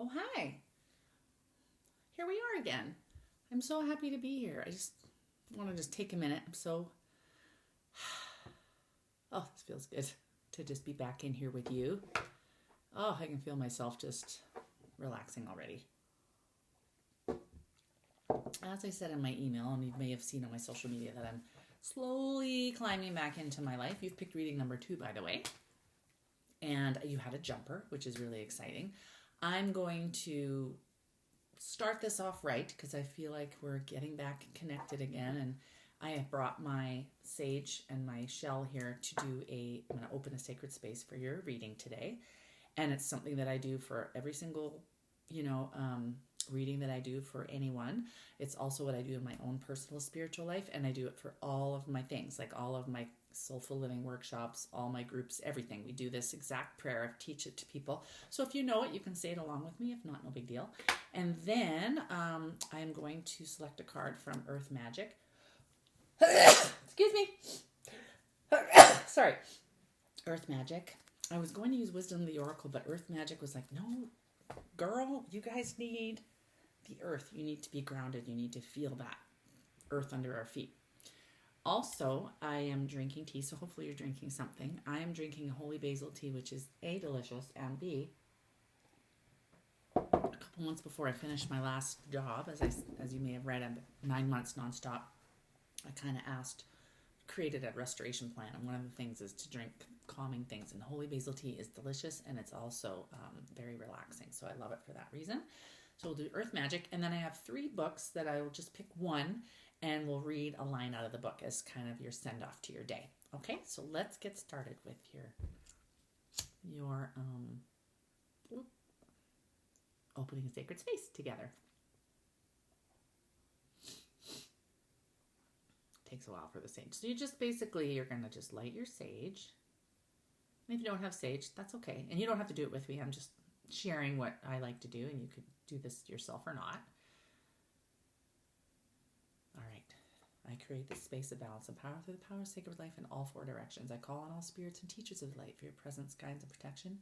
Oh, hi. Here we are again. I'm so happy to be here. I just want to take a minute. Oh, this feels good to just be back in here with you. Oh, I can feel myself just relaxing already. As I said in my email, and you may have seen on my social media, that I'm slowly climbing back into my life. You've picked reading number 2, by the way. And you had a jumper, which is really exciting. I'm going to start this off right because I feel like we're getting back connected again. And I have brought my sage and my shell here to I'm going to open a sacred space for your reading today. And it's something that I do for every single, reading that I do for anyone. It's also what I do in my own personal spiritual life. And I do it for all of my things, like all of my soulful living workshops, all my groups, everything. We do this exact prayer. I teach it to people. So if you know it, you can say it along with me. If not, no big deal. And then I'm going to select a card from Earth Magic. Excuse me. Sorry. Earth Magic. I was going to use Wisdom of the Oracle, but Earth Magic was like, no, girl, you guys need the earth. You need to be grounded. You need to feel that earth under our feet. Also, I am drinking tea, so hopefully you're drinking something. I am drinking holy basil tea, which is A, delicious, and B, a couple months before I finished my last job, as you may have read, 9 months nonstop, I kind of created a restoration plan, and one of the things is to drink calming things, and holy basil tea is delicious, and it's also very relaxing, so I love it for that reason. So we'll do Earth Magic, and then I have 3 books that I will just pick one, and we'll read a line out of the book as kind of your send-off to your day. Okay, so let's get started with your opening a sacred space together. Takes a while for the sage. So you're going to just light your sage. And if you don't have sage, that's okay. And you don't have to do it with me. I'm just sharing what I like to do, and you could do this yourself or not. All right. I create this space of balance and power through the power of sacred life in all 4 directions. I call on all spirits and teachers of light for your presence, guidance, and protection.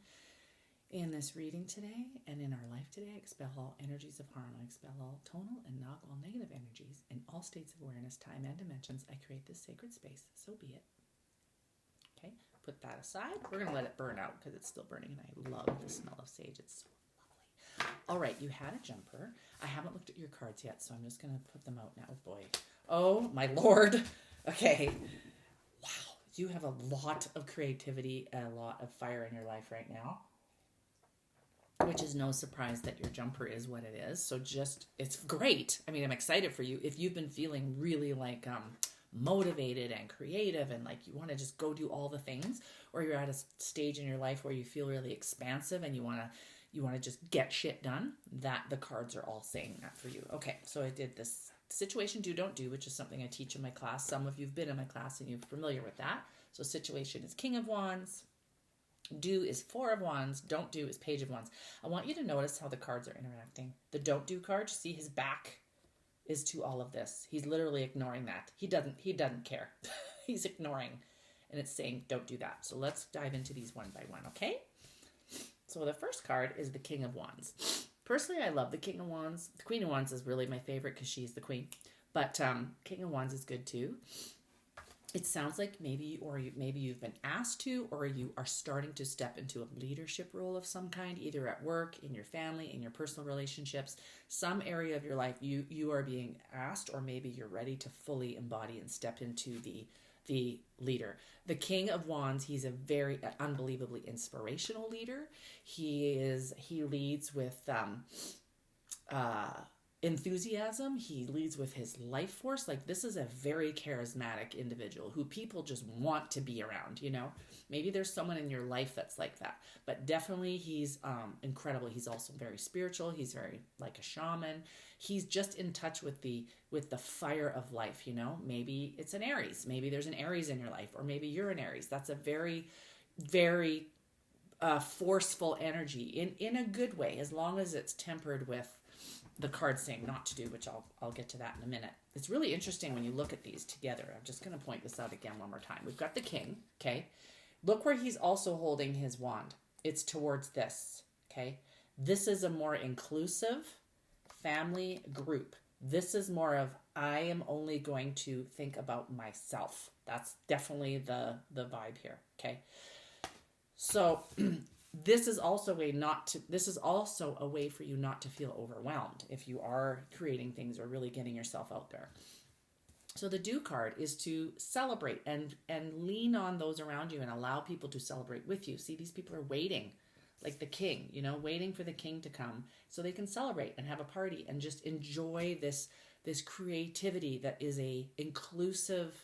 In this reading today and in our life today, I expel all energies of harm. I expel all tonal and non negative energies in all states of awareness, time, and dimensions. I create this sacred space. So be it. Okay, put that aside. We're going to let it burn out because it's still burning, and I love the smell of sage. It's so lovely. All right, you had a jumper. I haven't looked at your cards yet, so I'm just going to put them out now. Boy. Oh, my Lord. Okay. Wow. You have a lot of creativity and a lot of fire in your life right now, which is no surprise that your jumper is what it is. So it's great. I mean, I'm excited for you. If you've been feeling really like motivated and creative and like you want to just go do all the things, or you're at a stage in your life where you feel really expansive and you want to just get shit done, that the cards are all saying that for you. Okay, so I did this situation do, don't do, which is something I teach in my class. Some of you have been in my class and you're familiar with that. So situation is King of Wands. Do is 4 of Wands. Don't do is Page of Wands. I want you to notice how the cards are interacting. The don't do card, see his back is to all of this. He's literally ignoring that. He doesn't care. He's ignoring. And it's saying don't do that. So let's dive into these one by one, okay? So the first card is the King of Wands. Personally, I love the King of Wands. The Queen of Wands is really my favorite because she's the queen. But King of Wands is good too. It sounds like maybe you've been asked to, or you are starting to step into a leadership role of some kind, either at work, in your family, in your personal relationships, some area of your life you are being asked, or maybe you're ready to fully embody and step into the leader. The King of Wands, he's a very unbelievably inspirational leader. He leads with enthusiasm. He leads with his life force. Like, this is a very charismatic individual who people just want to be around, Maybe there's someone in your life that's like that, but definitely he's incredible. He's also very spiritual. He's very like a shaman. He's just in touch with the fire of life, Maybe it's an Aries. Maybe there's an Aries in your life, or maybe you're an Aries. That's a very, very forceful energy in a good way, as long as it's tempered with the card saying not to do, which I'll get to that in a minute. It's really interesting when you look at these together. I'm just going to point this out again one more time. We've got the king, okay? Look where he's also holding his wand. It's towards this, okay? This is a more inclusive family group. This is more of, I am only going to think about myself. That's definitely the vibe here. Okay. So this is also a way for you not to feel overwhelmed if you are creating things or really getting yourself out there. So the do card is to celebrate and lean on those around you and allow people to celebrate with you. See, these people are waiting, like the king, waiting for the king to come so they can celebrate and have a party and just enjoy this creativity that is a inclusive,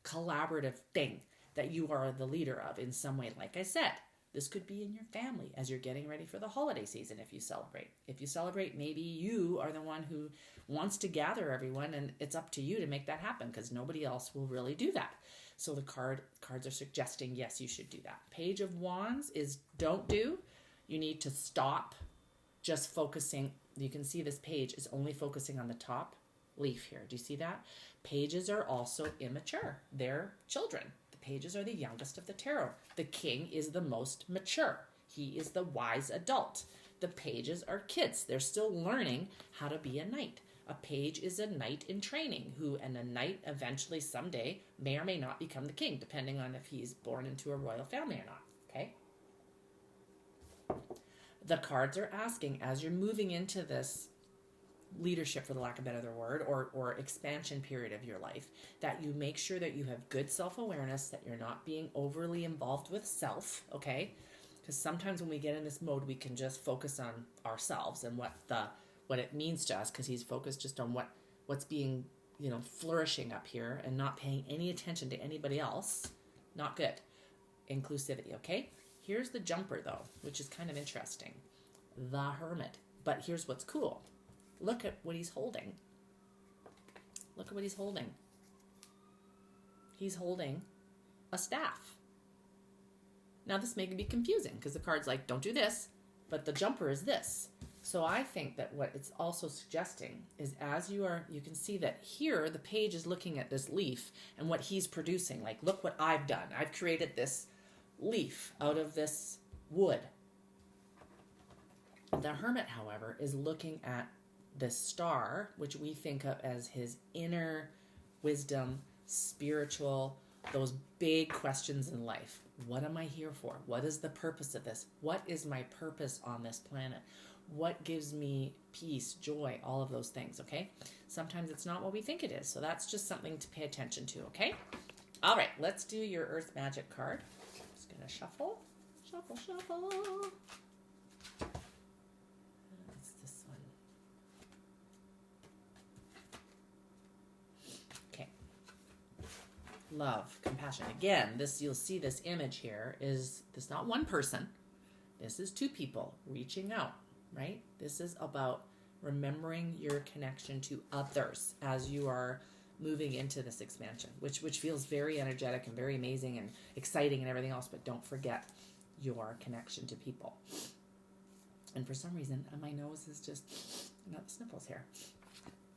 collaborative thing that you are the leader of in some way. Like I said, this could be in your family as you're getting ready for the holiday season if you celebrate. If you celebrate, maybe you are the one who wants to gather everyone, and it's up to you to make that happen because nobody else will really do that. So the cards are suggesting, yes, you should do that. Page of Wands is don't do. You need to stop just focusing. You can see this page is only focusing on the top leaf here. Do you see that? Pages are also immature. They're children. Pages are the youngest of the tarot. The king is the most mature. He is the wise adult. The pages are kids. They're still learning how to be a knight. A page is a knight in training and a knight eventually someday may or may not become the king, depending on if he's born into a royal family or not. Okay? The cards are asking, as you're moving into this leadership, for the lack of a better word, or expansion period of your life, that you make sure that you have good self-awareness, that you're not being overly involved with self, okay? Because sometimes when we get in this mode, we can just focus on ourselves and what it means to us, because he's focused just on what's being, flourishing up here and not paying any attention to anybody else. Not good. Inclusivity, okay? Here's the jumper, though, which is kind of interesting. The Hermit. But here's what's cool. Look at what he's holding. Look at what he's holding. He's holding a staff. Now this may be confusing because the card's like, don't do this, but the jumper is this. So I think that what it's also suggesting is as you can see that here the page is looking at this leaf and what he's producing. Like, look what I've done. I've created this leaf out of this wood. The Hermit, however, is looking at this star, which we think of as his inner wisdom, spiritual, those big questions in life. What am I here for? What is the purpose of this? What is my purpose on this planet? What gives me peace, joy, all of those things, okay? Sometimes it's not what we think it is, so that's just something to pay attention to, okay? All right, let's do your Earth Magic card. Just gonna shuffle, shuffle, shuffle. Love, compassion. Again, you'll see this image here is this not one person. This is two people reaching out, right? This is about remembering your connection to others as you are moving into this expansion, which feels very energetic and very amazing and exciting and everything else, but don't forget your connection to people. And for some reason, my nose is just, got the sniffles here.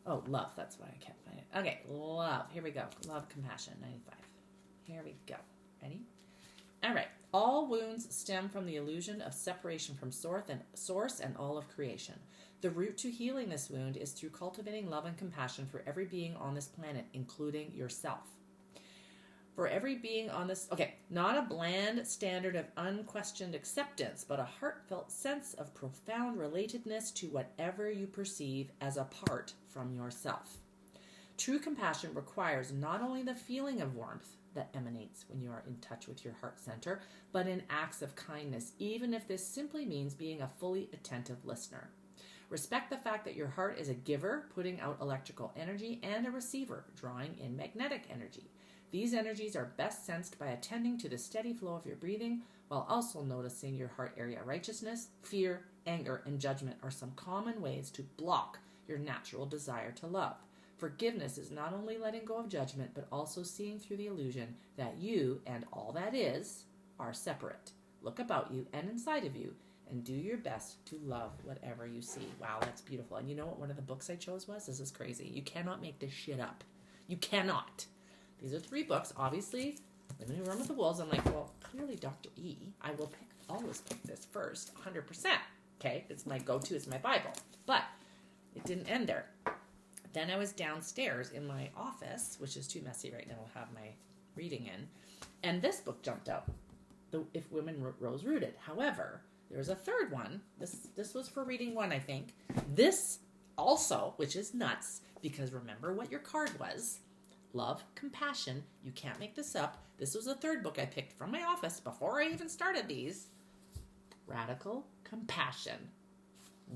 Oh, love. That's why I can't find it. Okay, love. Here we go. Love, compassion, 95. Here we go. Ready? All right. All wounds stem from the illusion of separation from source and all of creation. The route to healing this wound is through cultivating love and compassion for every being on this planet, including yourself. For every being on this, not a bland standard of unquestioned acceptance, but a heartfelt sense of profound relatedness to whatever you perceive as apart from yourself. True compassion requires not only the feeling of warmth that emanates when you are in touch with your heart center, but in acts of kindness, even if this simply means being a fully attentive listener. Respect the fact that your heart is a giver, putting out electrical energy, and a receiver, drawing in magnetic energy. These energies are best sensed by attending to the steady flow of your breathing, while also noticing your heart area. Righteousness, fear, anger, and judgment are some common ways to block your natural desire to love. Forgiveness is not only letting go of judgment, but also seeing through the illusion that you and all that is are separate. Look about you and inside of you, and do your best to love whatever you see. Wow, that's beautiful. And you know what one of the books I chose was? This is crazy. You cannot make this shit up. You cannot. These are 3 books. Obviously, Living in a Room with the Wolves. I'm like, well, clearly Dr. E. I will always pick this first, 100%. Okay, it's my go-to, it's my Bible. But it didn't end there. Then I was downstairs in my office, which is too messy right now to have my reading in, and this book jumped out, If Women Rose Rooted. However, there's a third one. This was for reading one, I think. This also, which is nuts, because remember what your card was. Love, compassion. You can't make this up. This was the third book I picked from my office before I even started these. Radical compassion.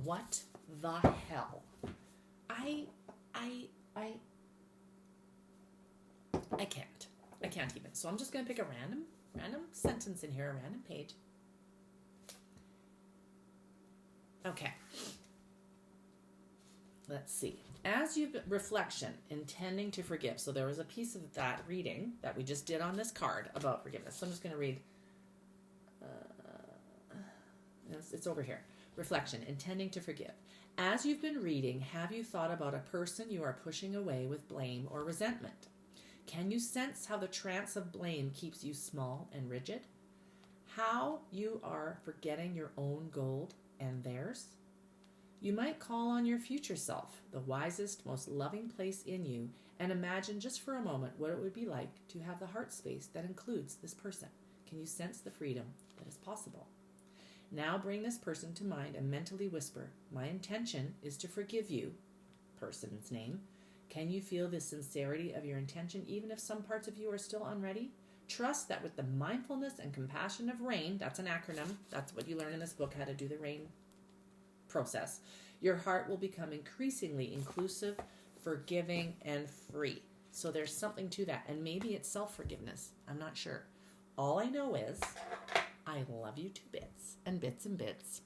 What the hell? I can't. I can't even. So I'm just going to pick a random sentence in here, a random page. Okay. Let's see. As you reflection, intending to forgive. So there was a piece of that reading that we just did on this card about forgiveness. So I'm just going to read. It's over here. Reflection, intending to forgive. As you've been reading, have you thought about a person you are pushing away with blame or resentment? Can you sense how the trance of blame keeps you small and rigid? How you are forgetting your own gold and theirs? You might call on your future self, the wisest, most loving place in you, and imagine just for a moment what it would be like to have the heart space that includes this person. Can you sense the freedom that is possible? Now bring this person to mind and mentally whisper, my intention is to forgive you, person's name. Can you feel the sincerity of your intention even if some parts of you are still unready? Trust that with the mindfulness and compassion of RAIN, that's an acronym, that's what you learn in this book, how to do the RAIN process, your heart will become increasingly inclusive, forgiving, and free. So there's something to that, and maybe it's self-forgiveness. I'm not sure. All I know is I love you to bits and bits and bits.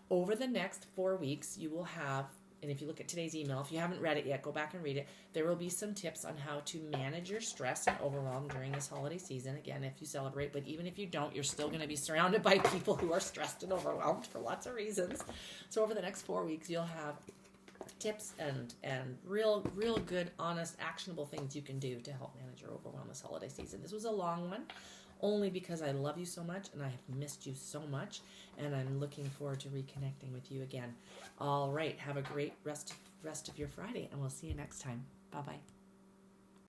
Over the next 4 weeks, you will have, and if you look at today's email, if you haven't read it yet, go back and read it. There will be some tips on how to manage your stress and overwhelm during this holiday season. Again, if you celebrate, but even if you don't, you're still going to be surrounded by people who are stressed and overwhelmed for lots of reasons. So over the next 4 weeks, you'll have tips and real good, honest, actionable things you can do to help manage your overwhelm this holiday season. This was a long one, only because I love you so much and I have missed you so much, and I'm looking forward to reconnecting with you again. All right, have a great rest of your Friday, and we'll see you next time. Bye-bye.